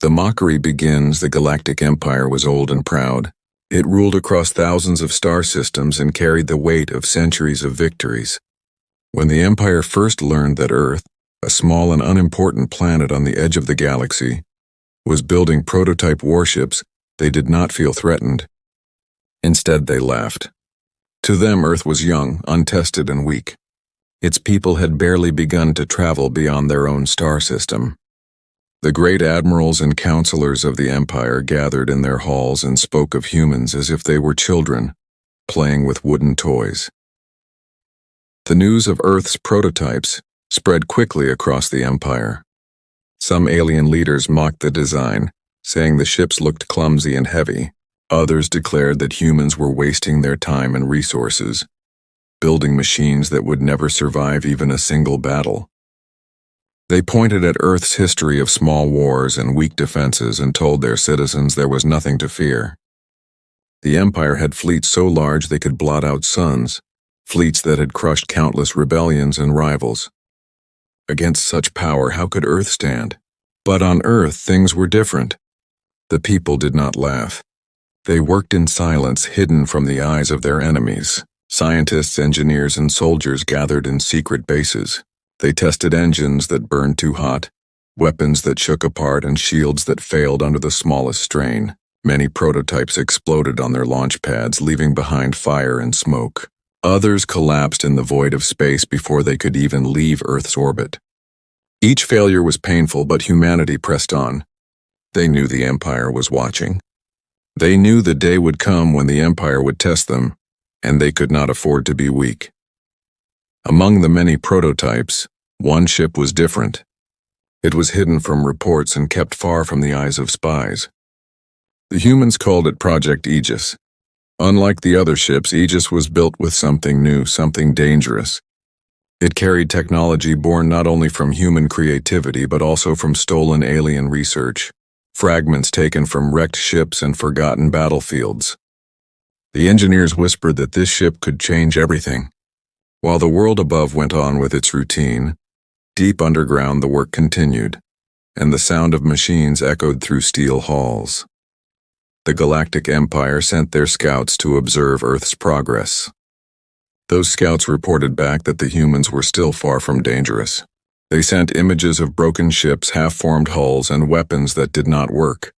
The mockery begins. The Galactic Empire was old and proud. It ruled across thousands of star systems and carried the weight of centuries of victories. When the Empire first learned that Earth, a small and unimportant planet on the edge of the galaxy, was building prototype warships, they did not feel threatened. Instead, they laughed. To them, Earth was young, untested, and weak. Its people had barely begun to travel beyond their own star system. The great admirals and counselors of the Empire gathered in their halls and spoke of humans as if they were children, playing with wooden toys. The news of Earth's prototypes spread quickly across the Empire. Some alien leaders mocked the design, saying the ships looked clumsy and heavy. Others declared that humans were wasting their time and resources, building machines that would never survive even a single battle. They pointed at Earth's history of small wars and weak defenses and told their citizens there was nothing to fear. The Empire had fleets so large they could blot out suns, fleets that had crushed countless rebellions and rivals. Against such power, how could Earth stand? But on Earth, things were different. The people did not laugh. They worked in silence, hidden from the eyes of their enemies. Scientists, engineers, and soldiers gathered in secret bases. They tested engines that burned too hot, weapons that shook apart, and shields that failed under the smallest strain. Many prototypes exploded on their launch pads, leaving behind fire and smoke. Others collapsed in the void of space before they could even leave Earth's orbit. Each failure was painful, but humanity pressed on. They knew the Empire was watching. They knew the day would come when the Empire would test them, and they could not afford to be weak. Among the many prototypes, one ship was different. It was hidden from reports and kept far from the eyes of spies. The humans called it Project Aegis. Unlike the other ships, Aegis was built with something new, something dangerous. It carried technology born not only from human creativity but also from stolen alien research, fragments taken from wrecked ships and forgotten battlefields. The engineers whispered that this ship could change everything. While the world above went on with its routine, deep underground the work continued, and the sound of machines echoed through steel halls. The Galactic Empire sent their scouts to observe Earth's progress. Those scouts reported back that the humans were still far from dangerous. They sent images of broken ships, half-formed hulls, and weapons that did not work.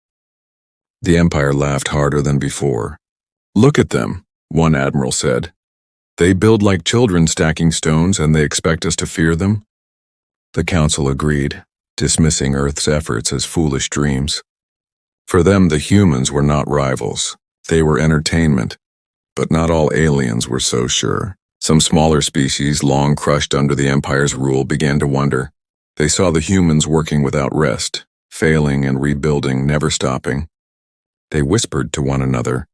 The Empire laughed harder than before. "Look at them," one admiral said. "They build like children stacking stones, and they expect us to fear them?" The council agreed, dismissing Earth's efforts as foolish dreams. For them, the humans were not rivals. They were entertainment. But not all aliens were so sure. Some smaller species, long crushed under the Empire's rule, began to wonder. They saw the humans working without rest, failing and rebuilding, never stopping. They whispered to one another,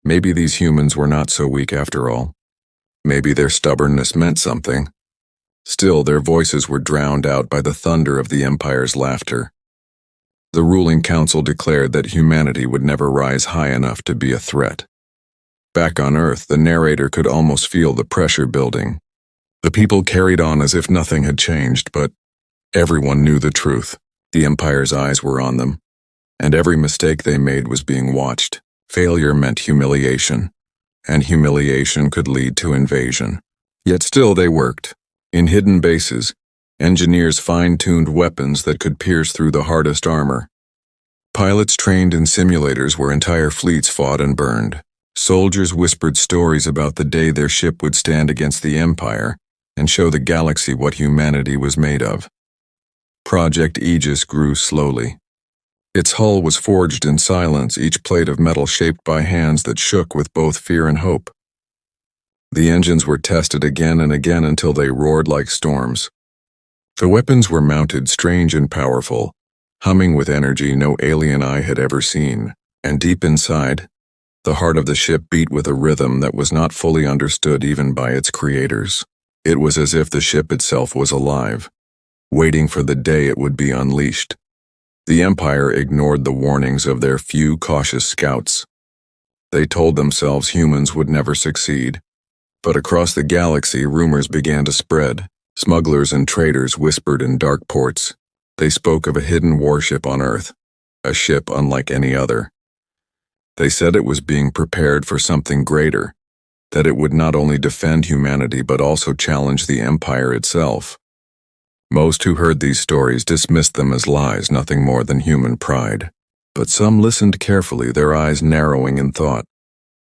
maybe these humans were not so weak after all. Maybe their stubbornness meant something. Still, their voices were drowned out by the thunder of the Empire's laughter. The ruling council declared that humanity would never rise high enough to be a threat. Back on Earth, the narrator could almost feel the pressure building. The people carried on as if nothing had changed, but everyone knew the truth. The Empire's eyes were on them, and every mistake they made was being watched. Failure meant humiliation, and humiliation could lead to invasion. Yet still they worked. In hidden bases, engineers fine-tuned weapons that could pierce through the hardest armor. Pilots trained in simulators where entire fleets fought and burned. Soldiers whispered stories about the day their ship would stand against the Empire and show the galaxy what humanity was made of. Project Aegis grew slowly. Its hull was forged in silence, each plate of metal shaped by hands that shook with both fear and hope. The engines were tested again and again until they roared like storms. The weapons were mounted, strange and powerful, humming with energy no alien eye had ever seen, and deep inside, the heart of the ship beat with a rhythm that was not fully understood even by its creators. It was as if the ship itself was alive, waiting for the day it would be unleashed. The Empire ignored the warnings of their few cautious scouts. They told themselves humans would never succeed. But across the galaxy, rumors began to spread. Smugglers and traders whispered in dark ports. They spoke of a hidden warship on Earth, a ship unlike any other. They said it was being prepared for something greater, that it would not only defend humanity but also challenge the Empire itself. Most who heard these stories dismissed them as lies, nothing more than human pride. But some listened carefully, their eyes narrowing in thought.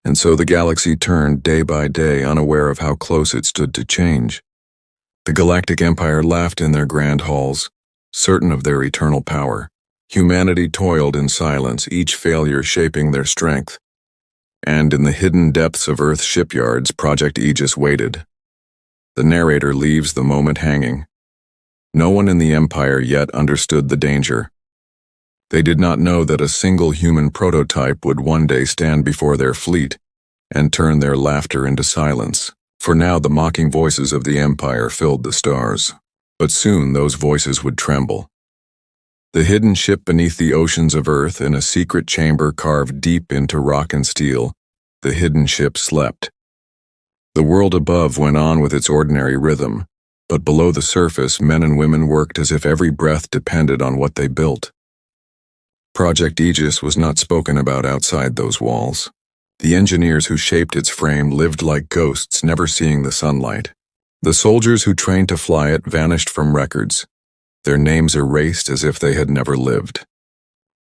And so the galaxy turned day by day, unaware of how close it stood to change. The Galactic Empire laughed in their grand halls, certain of their eternal power. Humanity toiled in silence, each failure shaping their strength. And in the hidden depths of Earth's shipyards, Project Aegis waited. The narrator leaves the moment hanging. No one in the Empire yet understood the danger. They did not know that a single human prototype would one day stand before their fleet and turn their laughter into silence. For now, the mocking voices of the Empire filled the stars. But soon those voices would tremble. The hidden ship beneath the oceans of Earth, in a secret chamber carved deep into rock and steel, the hidden ship slept. The world above went on with its ordinary rhythm, but below the surface, men and women worked as if every breath depended on what they built. Project Aegis was not spoken about outside those walls. The engineers who shaped its frame lived like ghosts, never seeing the sunlight. The soldiers who trained to fly it vanished from records, their names erased as if they had never lived.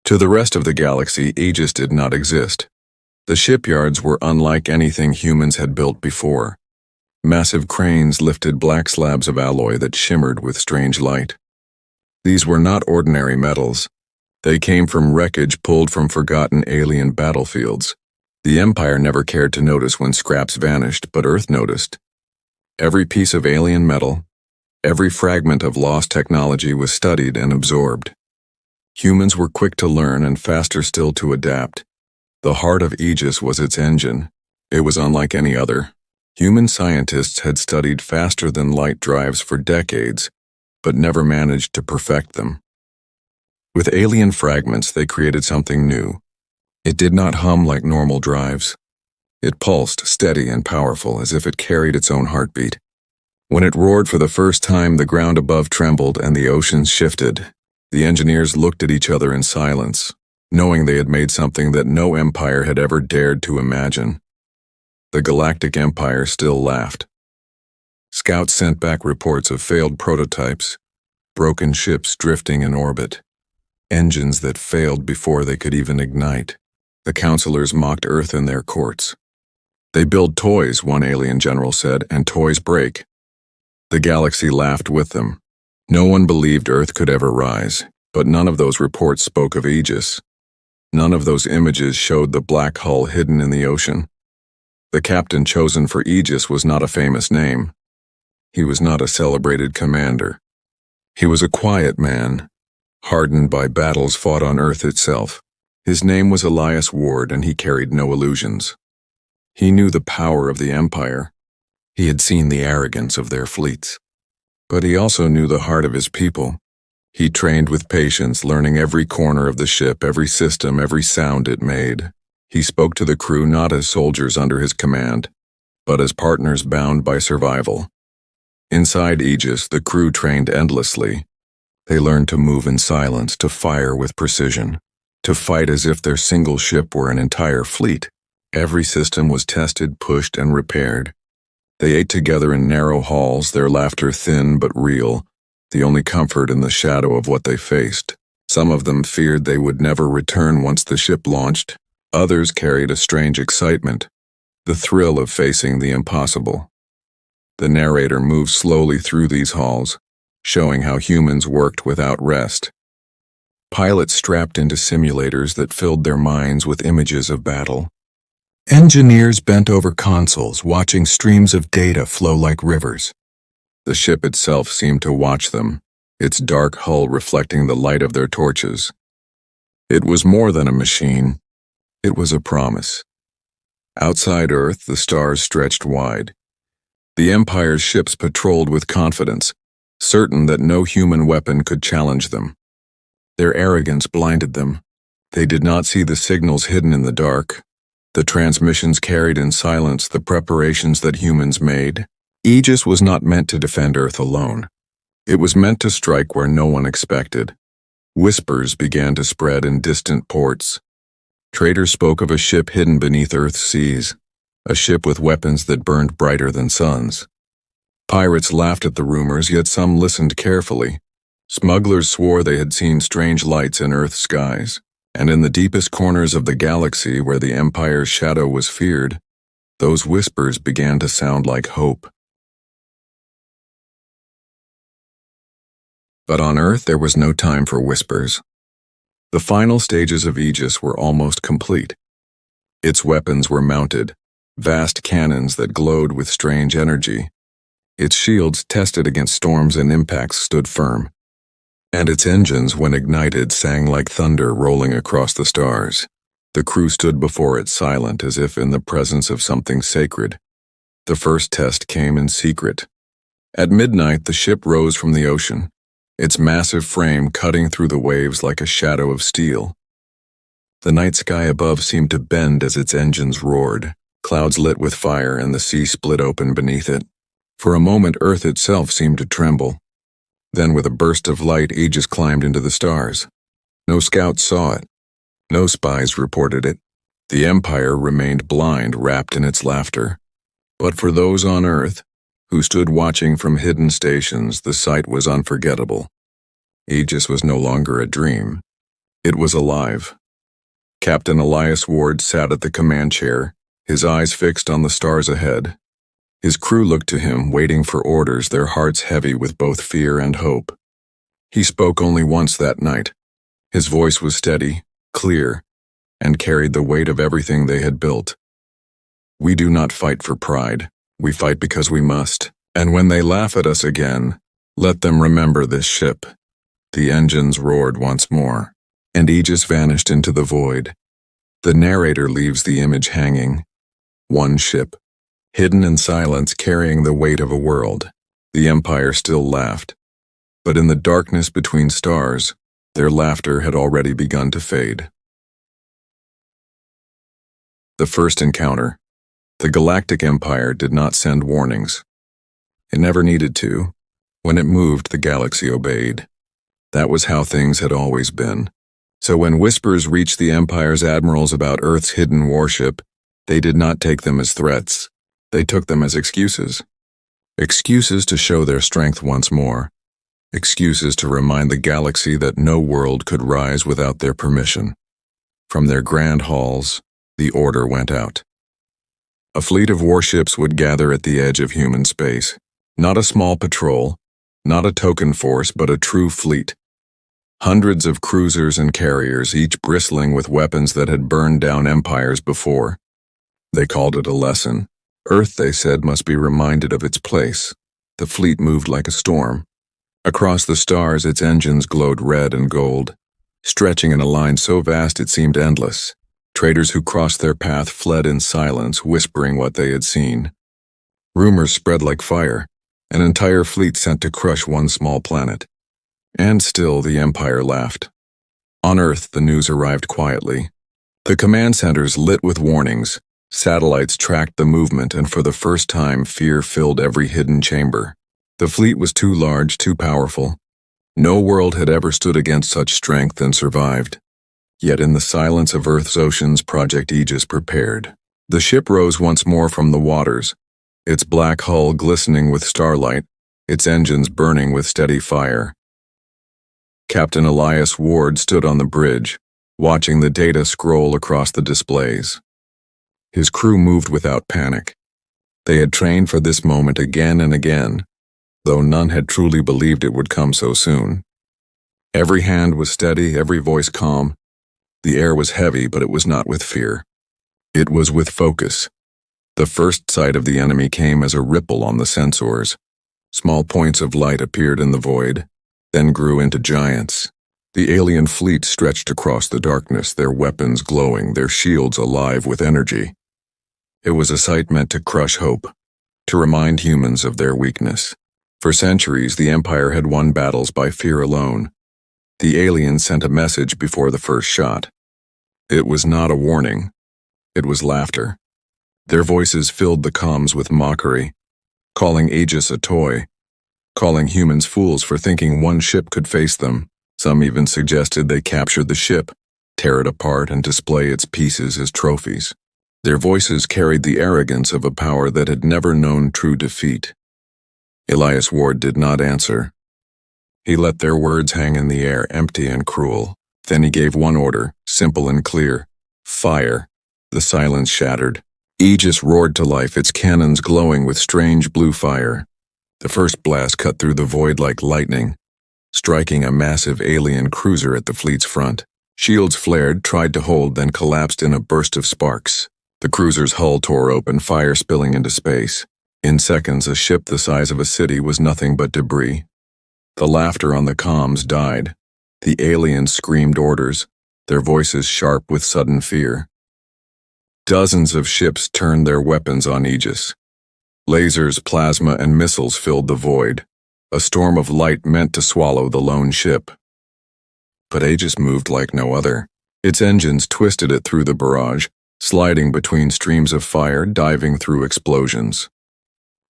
To the rest of the galaxy, Aegis did not exist. The shipyards were unlike anything humans had built before. Massive cranes lifted black slabs of alloy that shimmered with strange light. These were not ordinary metals. They came from wreckage pulled from forgotten alien battlefields. The Empire never cared to notice when scraps vanished, but Earth noticed. Every piece of alien metal, every fragment of lost technology was studied and absorbed. Humans were quick to learn and faster still to adapt. The heart of Aegis was its engine. It was unlike any other. Human scientists had studied faster than light drives for decades, but never managed to perfect them. With alien fragments, they created something new. It did not hum like normal drives. It pulsed, steady and powerful, as if it carried its own heartbeat. When it roared for the first time, the ground above trembled and the oceans shifted. The engineers looked at each other in silence, knowing they had made something that no empire had ever dared to imagine. The Galactic Empire still laughed. Scouts sent back reports of failed prototypes, broken ships drifting in orbit, engines that failed before they could even ignite. The counselors mocked Earth in their courts. They build toys, one alien general said, and toys break. The galaxy laughed with them. No one believed Earth could ever rise, but none of those reports spoke of Aegis. None of those images showed the black hull hidden in the ocean. The captain chosen for Aegis was not a famous name. He was not a celebrated commander. He was a quiet man, hardened by battles fought on Earth itself. His name was Elias Ward, and he carried no illusions. He knew the power of the Empire. He had seen the arrogance of their fleets. But he also knew the heart of his people. He trained with patience, learning every corner of the ship, every system, every sound it made. He spoke to the crew not as soldiers under his command, but as partners bound by survival. Inside Aegis, the crew trained endlessly. They learned to move in silence, to fire with precision, to fight as if their single ship were an entire fleet. Every system was tested, pushed, and repaired. They ate together in narrow halls, their laughter thin but real, the only comfort in the shadow of what they faced. Some of them feared they would never return once the ship launched. Others carried a strange excitement, the thrill of facing the impossible. The narrator moved slowly through these halls, showing how humans worked without rest. Pilots strapped into simulators that filled their minds with images of battle. Engineers bent over consoles, watching streams of data flow like rivers. The ship itself seemed to watch them, its dark hull reflecting the light of their torches. It was more than a machine. It was a promise. Outside Earth, the stars stretched wide. The Empire's ships patrolled with confidence, certain that no human weapon could challenge them. Their arrogance blinded them. They did not see the signals hidden in the dark, the transmissions carried in silence, the preparations that humans made. Aegis was not meant to defend Earth alone. It was meant to strike where no one expected. Whispers began to spread in distant ports. Traders spoke of a ship hidden beneath Earth's seas, a ship with weapons that burned brighter than suns. Pirates laughed at the rumors, yet some listened carefully. Smugglers swore they had seen strange lights in Earth's skies, and in the deepest corners of the galaxy where the Empire's shadow was feared, those whispers began to sound like hope. But on Earth there was no time for whispers. The final stages of Aegis were almost complete. Its weapons were mounted, vast cannons that glowed with strange energy. Its shields, tested against storms and impacts, stood firm. And its engines, when ignited, sang like thunder rolling across the stars. The crew stood before it silent, as if in the presence of something sacred. The first test came in secret. At midnight, the ship rose from the ocean, its massive frame cutting through the waves like a shadow of steel. The night sky above seemed to bend as its engines roared. Clouds lit with fire and the sea split open beneath it. For a moment, Earth itself seemed to tremble. Then, with a burst of light, Aegis climbed into the stars. No scouts saw it. No spies reported it. The Empire remained blind, wrapped in its laughter. But for those on Earth, who stood watching from hidden stations, the sight was unforgettable. Aegis was no longer a dream. It was alive. Captain Elias Ward sat at the command chair, his eyes fixed on the stars ahead. His crew looked to him, waiting for orders, their hearts heavy with both fear and hope. He spoke only once that night. His voice was steady, clear, and carried the weight of everything they had built. We do not fight for pride. We fight because we must. And when they laugh at us again, let them remember this ship. The engines roared once more, and Aegis vanished into the void. The narrator leaves the image hanging. One ship, hidden in silence, carrying the weight of a world. The Empire still laughed. But in the darkness between stars, their laughter had already begun to fade. The first encounter. The Galactic Empire did not send warnings. It never needed to. When it moved, the galaxy obeyed. That was how things had always been. So when whispers reached the Empire's admirals about Earth's hidden warship, they did not take them as threats. They took them as excuses. Excuses to show their strength once more. Excuses to remind the galaxy that no world could rise without their permission. From their grand halls, the order went out. A fleet of warships would gather at the edge of human space. Not a small patrol, not a token force, but a true fleet. Hundreds of cruisers and carriers, each bristling with weapons that had burned down empires before. They called it a lesson. Earth, they said, must be reminded of its place. The fleet moved like a storm. Across the stars, its engines glowed red and gold, stretching in a line so vast it seemed endless. Traders who crossed their path fled in silence, whispering what they had seen. Rumors spread like fire, an entire fleet sent to crush one small planet. And still the Empire laughed. On Earth, the news arrived quietly. The command centers lit with warnings. Satellites tracked the movement, and for the first time, fear filled every hidden chamber. The fleet was too large, too powerful. No world had ever stood against such strength and survived. Yet in the silence of Earth's oceans, Project Aegis prepared. The ship rose once more from the waters, its black hull glistening with starlight, its engines burning with steady fire. Captain Elias Ward stood on the bridge, watching the data scroll across the displays. His crew moved without panic. They had trained for this moment again and again, though none had truly believed it would come so soon. Every hand was steady, every voice calm. The air was heavy, but it was not with fear. It was with focus. The first sight of the enemy came as a ripple on the sensors. Small points of light appeared in the void, then grew into giants. The alien fleet stretched across the darkness, their weapons glowing, their shields alive with energy. It was a sight meant to crush hope, to remind humans of their weakness. For centuries, the Empire had won battles by fear alone. The aliens sent a message before the first shot. It was not a warning. It was laughter. Their voices filled the comms with mockery, calling Aegis a toy, calling humans fools for thinking one ship could face them. Some even suggested they capture the ship, tear it apart, and display its pieces as trophies. Their voices carried the arrogance of a power that had never known true defeat. Elias Ward did not answer. He let their words hang in the air, empty and cruel. Then he gave one order, simple and clear: fire. The silence shattered. Aegis roared to life, its cannons glowing with strange blue fire. The first blast cut through the void like lightning, striking a massive alien cruiser at the fleet's front. Shields flared, tried to hold, then collapsed in a burst of sparks. The cruiser's hull tore open, fire spilling into space. In seconds, a ship the size of a city was nothing but debris. The laughter on the comms died. The aliens screamed orders, their voices sharp with sudden fear. Dozens of ships turned their weapons on Aegis. Lasers, plasma, and missiles filled the void, a storm of light meant to swallow the lone ship. But Aegis moved like no other. Its engines twisted it through the barrage, sliding between streams of fire, diving through explosions.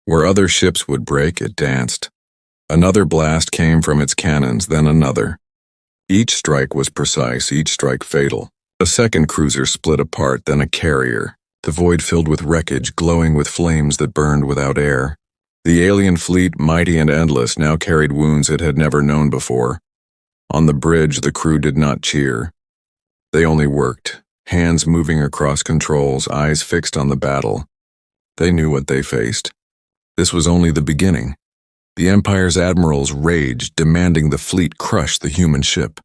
Where other ships would break, it danced. Another blast came from its cannons, then another. Each strike was precise, each strike fatal. A second cruiser split apart, then a carrier, the void filled with wreckage, glowing with flames that burned without air. The alien fleet, mighty and endless, now carried wounds it had never known before. On the bridge, the crew did not cheer. They only worked, hands moving across controls, eyes fixed on the battle. They knew what they faced. This was only the beginning. The Empire's admirals raged, demanding the fleet crush the human ship.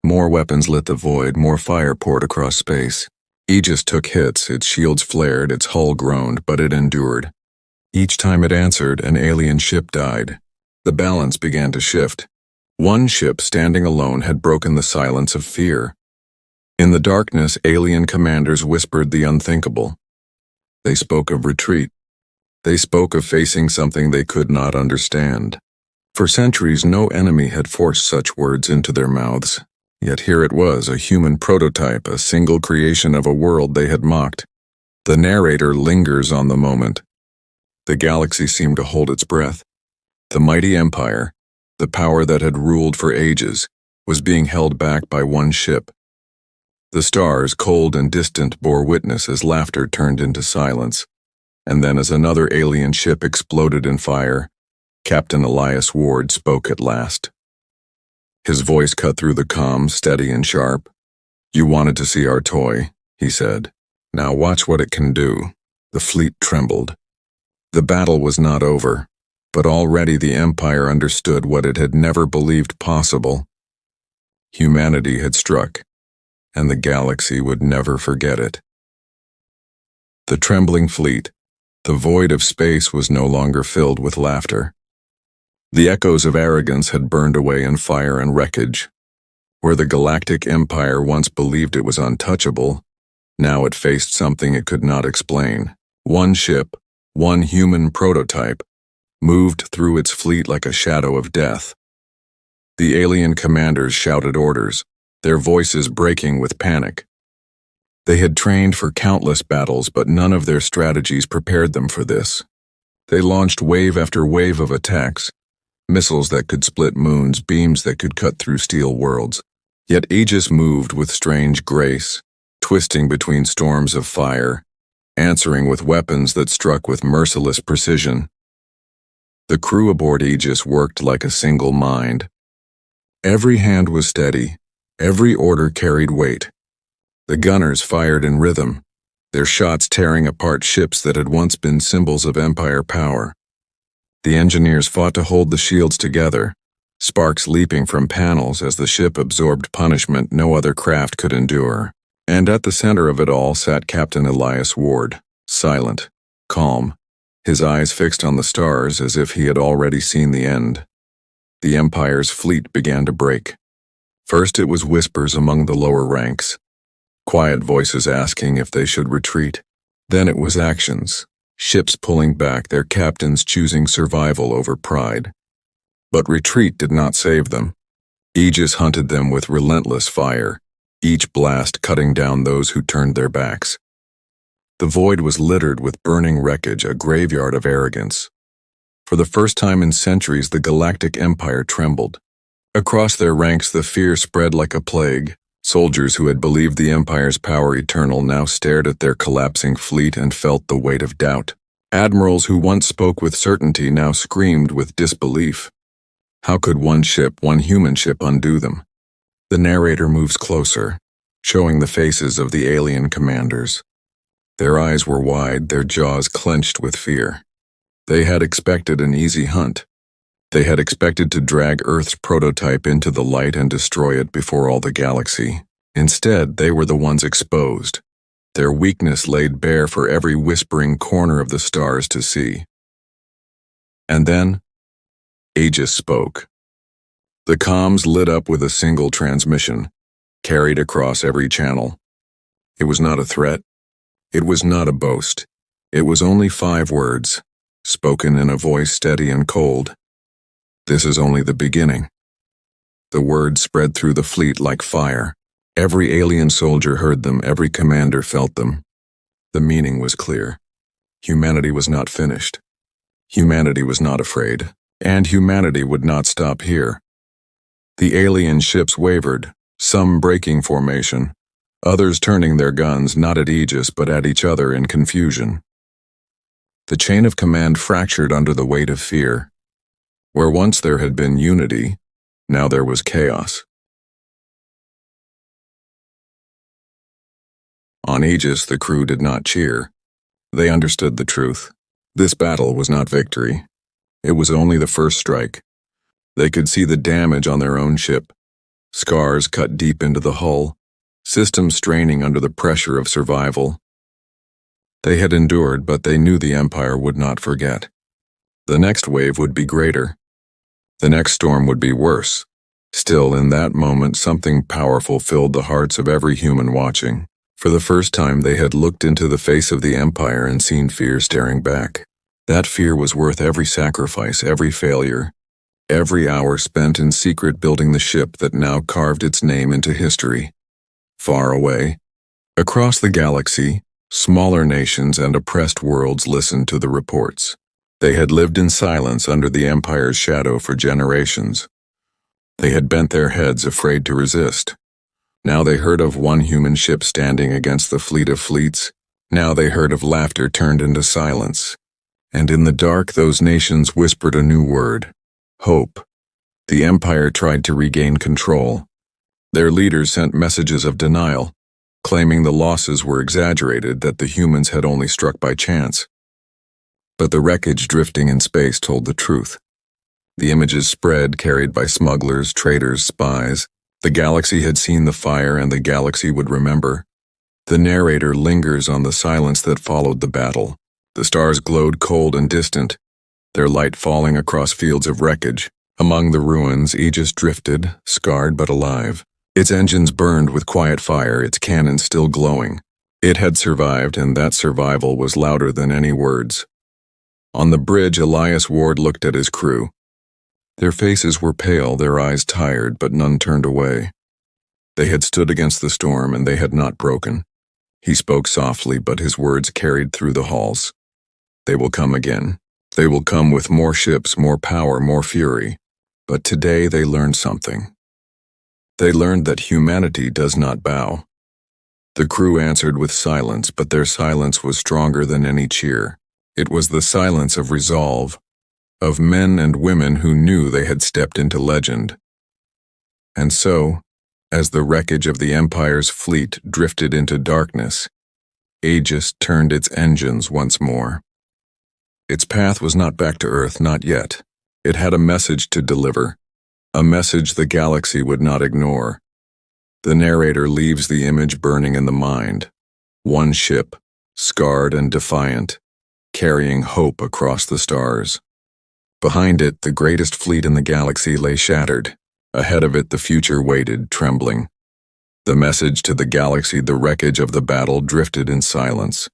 More weapons lit the void, more fire poured across space. Aegis took hits, its shields flared, its hull groaned, but it endured. Each time it answered, an alien ship died. The balance began to shift. One ship standing alone had broken the silence of fear. In the darkness, alien commanders whispered the unthinkable. They spoke of retreat. They spoke of facing something they could not understand. For centuries, no enemy had forced such words into their mouths. Yet here it was, a human prototype, a single creation of a world they had mocked. The narrator lingers on the moment. The galaxy seemed to hold its breath. The mighty empire, the power that had ruled for ages, was being held back by one ship. The stars, cold and distant, bore witness as laughter turned into silence. And then as another alien ship exploded in fire, Captain Elias Ward spoke at last. His voice cut through the comms, steady and sharp. "You wanted to see our toy," he said. "Now watch what it can do." The fleet trembled. The battle was not over, but already the Empire understood what it had never believed possible. Humanity had struck, and the galaxy would never forget it. The trembling fleet, the void of space, was no longer filled with laughter. The echoes of arrogance had burned away in fire and wreckage. Where the Galactic Empire once believed it was untouchable, now it faced something it could not explain. One ship, one human prototype, moved through its fleet like a shadow of death. The alien commanders shouted orders, their voices breaking with panic. They had trained for countless battles, but none of their strategies prepared them for this. They launched wave after wave of attacks, missiles that could split moons, beams that could cut through steel worlds. Yet Aegis moved with strange grace, twisting between storms of fire, answering with weapons that struck with merciless precision. The crew aboard Aegis worked like a single mind. Every hand was steady, every order carried weight. The gunners fired in rhythm, their shots tearing apart ships that had once been symbols of Empire power. The engineers fought to hold the shields together, sparks leaping from panels as the ship absorbed punishment no other craft could endure. And at the center of it all sat Captain Elias Ward, silent, calm, his eyes fixed on the stars as if he had already seen the end. The Empire's fleet began to break. First it was whispers among the lower ranks, quiet voices asking if they should retreat. Then it was actions, ships pulling back, their captains choosing survival over pride. But retreat did not save them. Aegis hunted them with relentless fire, each blast cutting down those who turned their backs. The void was littered with burning wreckage, a graveyard of arrogance. For the first time in centuries, the Galactic Empire trembled. Across their ranks the fear spread like a plague. Soldiers who had believed the Empire's power eternal now stared at their collapsing fleet and felt the weight of doubt. Admirals who once spoke with certainty now screamed with disbelief. How could one ship, one human ship, undo them? The narrator moves closer, showing the faces of the alien commanders. Their eyes were wide, their jaws clenched with fear. They had expected an easy hunt. They had expected to drag Earth's prototype into the light and destroy it before all the galaxy. Instead, they were the ones exposed, their weakness laid bare for every whispering corner of the stars to see. And then, Aegis spoke. The comms lit up with a single transmission, carried across every channel. It was not a threat. It was not a boast. It was only 5 words, spoken in a voice steady and cold. This is only the beginning. The words spread through the fleet like fire. Every alien soldier heard them, every commander felt them. The meaning was clear. Humanity was not finished. Humanity was not afraid. And humanity would not stop here. The alien ships wavered, some breaking formation, others turning their guns not at Aegis but at each other in confusion. The chain of command fractured under the weight of fear. Where once there had been unity, now there was chaos. On Aegis, the crew did not cheer. They understood the truth. This battle was not victory. It was only the first strike. They could see the damage on their own ship, scars cut deep into the hull, systems straining under the pressure of survival. They had endured, but they knew the Empire would not forget. The next wave would be greater. The next storm would be worse. Still, in that moment, something powerful filled the hearts of every human watching. For the first time, they had looked into the face of the Empire and seen fear staring back. That fear was worth every sacrifice, every failure, every hour spent in secret building the ship that now carved its name into history. Far away, across the galaxy, smaller nations and oppressed worlds listened to the reports. They had lived in silence under the Empire's shadow for generations. They had bent their heads, afraid to resist. Now they heard of one human ship standing against the fleet of fleets. Now they heard of laughter turned into silence. And in the dark, those nations whispered a new word: hope. The Empire tried to regain control. Their leaders sent messages of denial, claiming the losses were exaggerated, that the humans had only struck by chance. But the wreckage drifting in space told the truth. The images spread, carried by smugglers, traitors, spies. The galaxy had seen the fire, and the galaxy would remember. The narrator lingers on the silence that followed the battle. The stars glowed cold and distant, their light falling across fields of wreckage. Among the ruins, Aegis drifted, scarred but alive. Its engines burned with quiet fire, its cannons still glowing. It had survived, and that survival was louder than any words. On the bridge, Elias Ward looked at his crew. Their faces were pale, their eyes tired, but none turned away. They had stood against the storm, and they had not broken. He spoke softly, but his words carried through the halls. They will come again. They will come with more ships, more power, more fury. But today they learned something. They learned that humanity does not bow. The crew answered with silence, but their silence was stronger than any cheer. It was the silence of resolve, of men and women who knew they had stepped into legend. And so, as the wreckage of the Empire's fleet drifted into darkness, Aegis turned its engines once more. Its path was not back to Earth, not yet. It had a message to deliver, a message the galaxy would not ignore. The narrator leaves the image burning in the mind. One ship, scarred and defiant, carrying hope across the stars. Behind it, the greatest fleet in the galaxy lay shattered. Ahead of it, the future waited, trembling. The message to the galaxy, the wreckage of the battle, drifted in silence.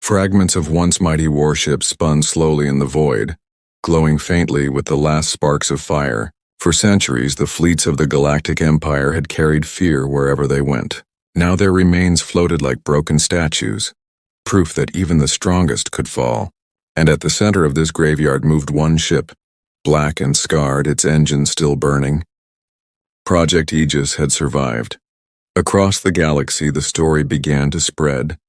Fragments of once mighty warships spun slowly in the void, glowing faintly with the last sparks of fire. For centuries, the fleets of the Galactic Empire had carried fear wherever they went. Now their remains floated like broken statues, proof that even the strongest could fall. And at the center of this graveyard moved one ship, black and scarred, its engine still burning. Project Aegis had survived. Across the galaxy, the story began to spread.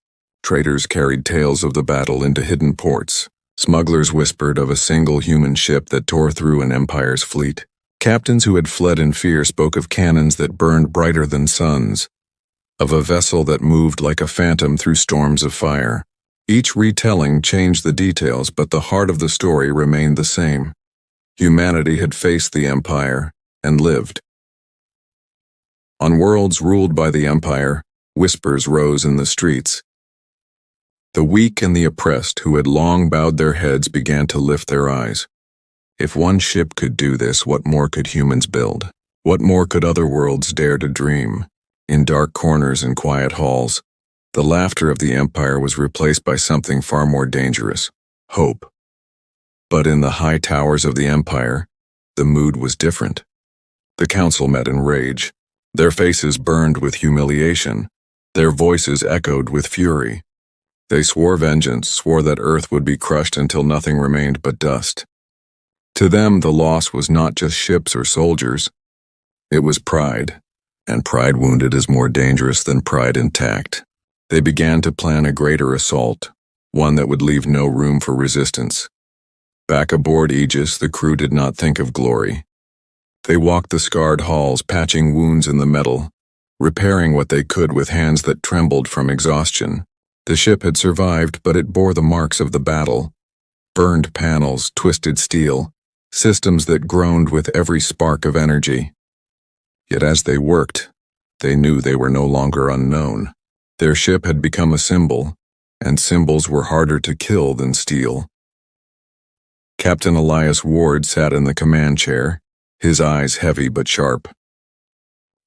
Traders carried tales of the battle into hidden ports. Smugglers whispered of a single human ship that tore through an empire's fleet. Captains who had fled in fear spoke of cannons that burned brighter than suns, of a vessel that moved like a phantom through storms of fire. Each retelling changed the details, but the heart of the story remained the same. Humanity had faced the Empire and lived. On worlds ruled by the Empire, whispers rose in the streets. The weak and the oppressed who had long bowed their heads began to lift their eyes. If one ship could do this, what more could humans build? What more could other worlds dare to dream? In dark corners and quiet halls, the laughter of the Empire was replaced by something far more dangerous: hope. But in the high towers of the Empire, the mood was different. The council met in rage. Their faces burned with humiliation. Their voices echoed with fury. They swore vengeance, swore that Earth would be crushed until nothing remained but dust. To them, the loss was not just ships or soldiers. It was pride, and pride wounded is more dangerous than pride intact. They began to plan a greater assault, one that would leave no room for resistance. Back aboard Aegis, the crew did not think of glory. They walked the scarred halls, patching wounds in the metal, repairing what they could with hands that trembled from exhaustion. The ship had survived, but it bore the marks of the battle. Burned panels, twisted steel, systems that groaned with every spark of energy. Yet as they worked, they knew they were no longer unknown. Their ship had become a symbol, and symbols were harder to kill than steel. Captain Elias Ward sat in the command chair, his eyes heavy but sharp.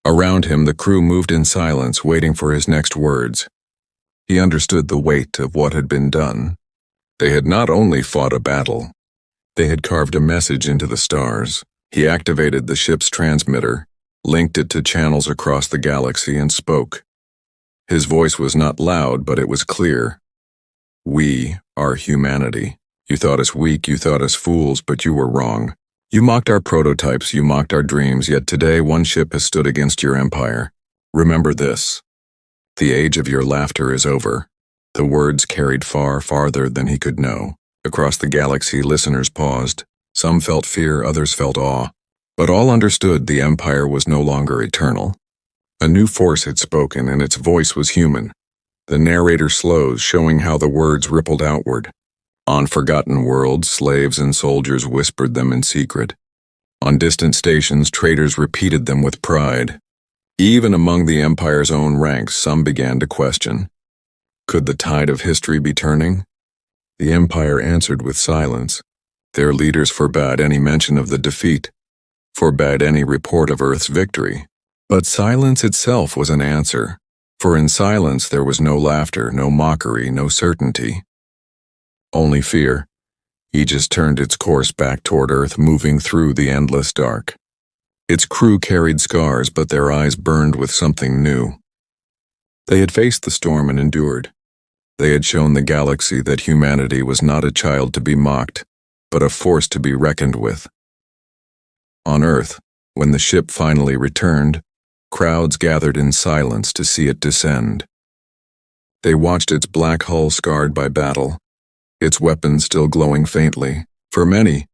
Around him, the crew moved in silence, waiting for his next words. He understood the weight of what had been done. They had not only fought a battle, they had carved a message into the stars. He activated the ship's transmitter, linked it to channels across the galaxy, and spoke. His voice was not loud, but it was clear. We are humanity. You thought us weak, you thought us fools, but you were wrong. You mocked our prototypes, you mocked our dreams, yet today one ship has stood against your empire. Remember this. The age of your laughter is over. The words carried far, farther than he could know. Across the galaxy, listeners paused. Some felt fear, others felt awe. But all understood the Empire was no longer eternal. A new force had spoken, and its voice was human. The narrator slows, showing how the words rippled outward. On forgotten worlds, slaves and soldiers whispered them in secret. On distant stations, traders repeated them with pride. Even among the Empire's own ranks, some began to question. Could the tide of history be turning? The Empire answered with silence. Their leaders forbade any mention of the defeat, forbade any report of Earth's victory. But silence itself was an answer, for in silence there was no laughter, no mockery, no certainty. Only fear. Aegis turned its course back toward Earth, moving through the endless dark. Its crew carried scars, but their eyes burned with something new. They had faced the storm and endured. They had shown the galaxy that humanity was not a child to be mocked, but a force to be reckoned with. On Earth, when the ship finally returned, crowds gathered in silence to see it descend. They watched its black hull scarred by battle, its weapons still glowing faintly. For many,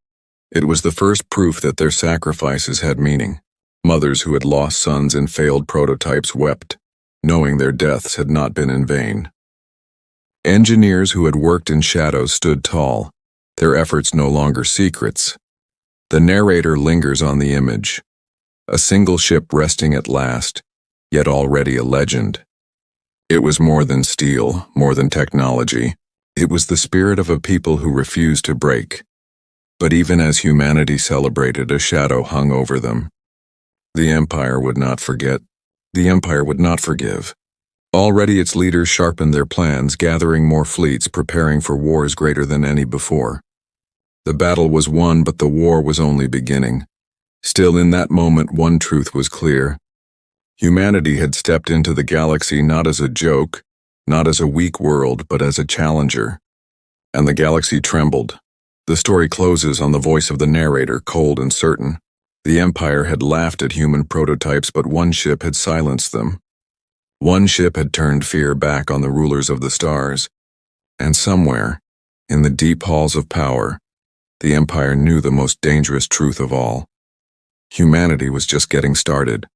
it was the first proof that their sacrifices had meaning. Mothers who had lost sons in failed prototypes wept, knowing their deaths had not been in vain. Engineers who had worked in shadows stood tall, their efforts no longer secrets. The narrator lingers on the image. A single ship resting at last, yet already a legend. It was more than steel, more than technology. It was the spirit of a people who refused to break. But even as humanity celebrated, a shadow hung over them. The Empire would not forget. The Empire would not forgive. Already its leaders sharpened their plans, gathering more fleets, preparing for wars greater than any before. The battle was won, but the war was only beginning. Still, in that moment, one truth was clear. Humanity had stepped into the galaxy not as a joke, not as a weak world, but as a challenger. And the galaxy trembled. The story closes on the voice of the narrator, cold and certain. The Empire had laughed at human prototypes, but one ship had silenced them. One ship had turned fear back on the rulers of the stars. And somewhere, in the deep halls of power, the Empire knew the most dangerous truth of all. Humanity was just getting started.